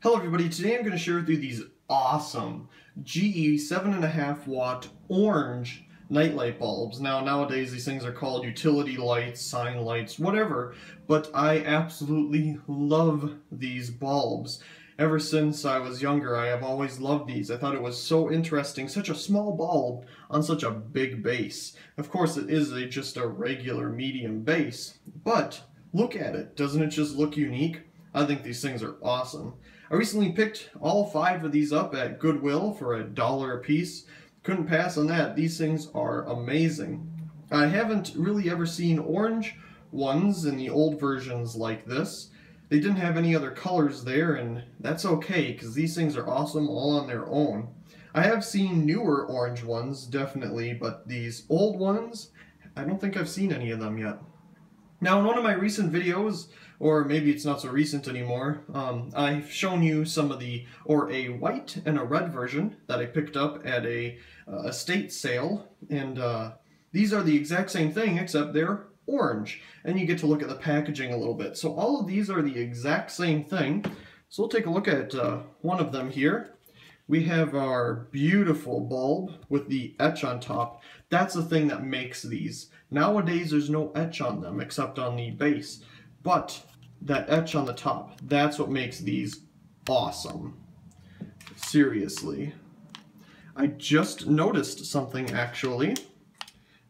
Hello everybody, today I'm going to share with you these awesome GE 7.5 watt orange nightlight bulbs. Now nowadays these things are called utility lights, sign lights, whatever, but I absolutely love these bulbs. Ever since I was younger I have always loved these. I thought it was so interesting, such a small bulb on such a big base. Of course it is just a regular medium base, but look at it, doesn't it just look unique? I think these things are awesome. I recently picked all 5 of these up at Goodwill for $1 a piece. Couldn't pass on that. These things are amazing. I haven't really ever seen orange ones in the old versions like this. They didn't have any other colors there, and that's okay because these things are awesome all on their own. I have seen newer orange ones, definitely, but these old ones, I don't think I've seen any of them yet. Now, in one of my recent videos, or maybe it's not so recent anymore, I've shown you a white and a red version that I picked up at a estate sale, and these are the exact same thing except they're orange, and you get to look at the packaging a little bit. So all of these are the exact same thing. So we'll take a look at one of them here. We have our beautiful bulb with the etch on top. That's the thing that makes these. Nowadays there's no etch on them except on the base, but that etch on the top, that's what makes these awesome. Seriously. I just noticed something actually.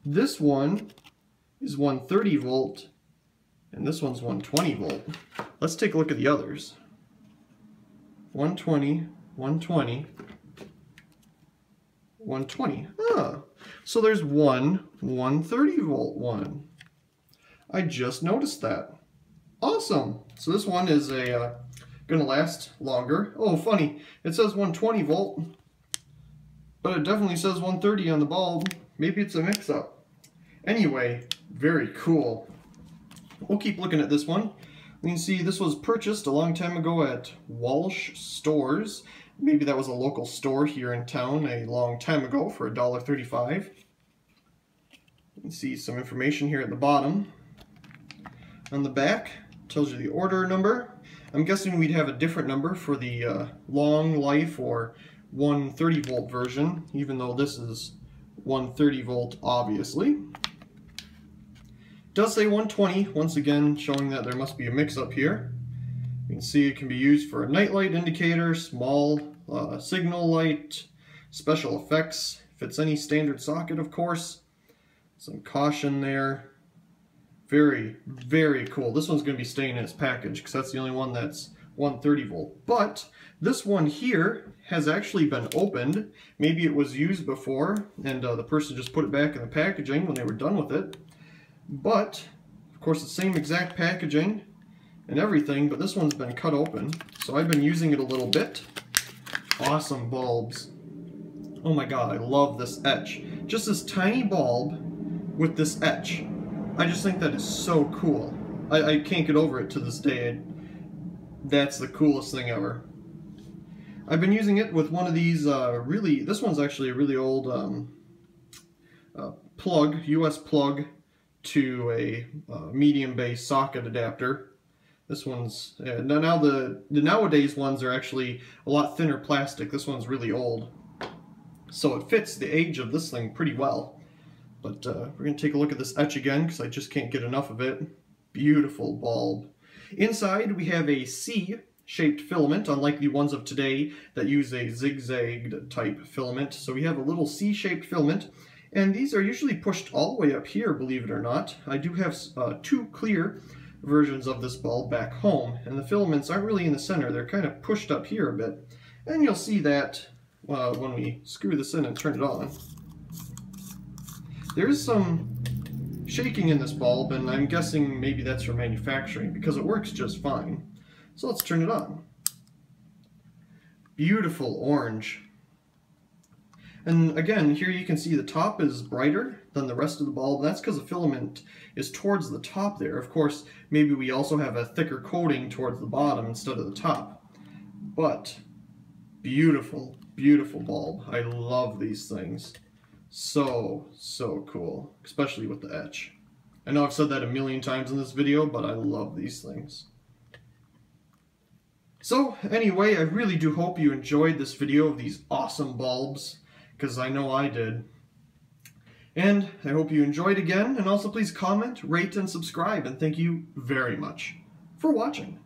This one is 130 volt and this one's 120 volt. Let's take a look at the others. 120, 120, 120. Ah, so there's one 130 volt one. I just noticed that. Awesome. So this one is gonna last longer. Oh, funny. It says 120 volt, but it definitely says 130 on the bulb. Maybe it's a mix-up. Anyway, very cool. We'll keep looking at this one. You can see this was purchased a long time ago at Walsh Stores. Maybe that was a local store here in town a long time ago for $1.35. You can see some information here at the bottom. On the back, tells you the order number. I'm guessing we'd have a different number for the long life or 130 volt version, even though this is 130 volt obviously. It does say 120, once again showing that there must be a mix-up here. You can see it can be used for a nightlight indicator, small signal light, special effects, fits any standard socket of course. Some caution there. Very, very cool. This one's going to be staying in its package because that's the only one that's 130 volt. But this one here has actually been opened. Maybe it was used before and the person just put it back in the packaging when they were done with it. But, of course, the same exact packaging and everything, but this one's been cut open. So I've been using it a little bit. Awesome bulbs. Oh my god, I love this etch. Just this tiny bulb with this etch. I just think that is so cool. I can't get over it to this day. That's the coolest thing ever. I've been using it with one of these this one's actually a really old plug, US plug to a medium base socket adapter. This one's, now the nowadays ones are actually a lot thinner plastic. This one's really old. So it fits the age of this thing pretty well. But we're going to take a look at this etch again because I just can't get enough of it. Beautiful bulb. Inside we have a C-shaped filament, unlike the ones of today that use a zigzagged type filament. So we have a little C-shaped filament, and these are usually pushed all the way up here, believe it or not. I do have 2 clear versions of this bulb back home, and the filaments aren't really in the center. They're kind of pushed up here a bit. And you'll see that when we screw this in and turn it on. There's some shaking in this bulb, and I'm guessing maybe that's for manufacturing because it works just fine. So let's turn it on. Beautiful orange. And again, here you can see the top is brighter than the rest of the bulb. That's because the filament is towards the top there. Of course, maybe we also have a thicker coating towards the bottom instead of the top. But beautiful, beautiful bulb. I love these things. So cool, especially with the etch. I know I've said that a million times in this video, but I love these things. So anyway, I really do hope you enjoyed this video of these awesome bulbs, because I know I did. And I hope you enjoyed again, and also please comment, rate, and subscribe, and thank you very much for watching.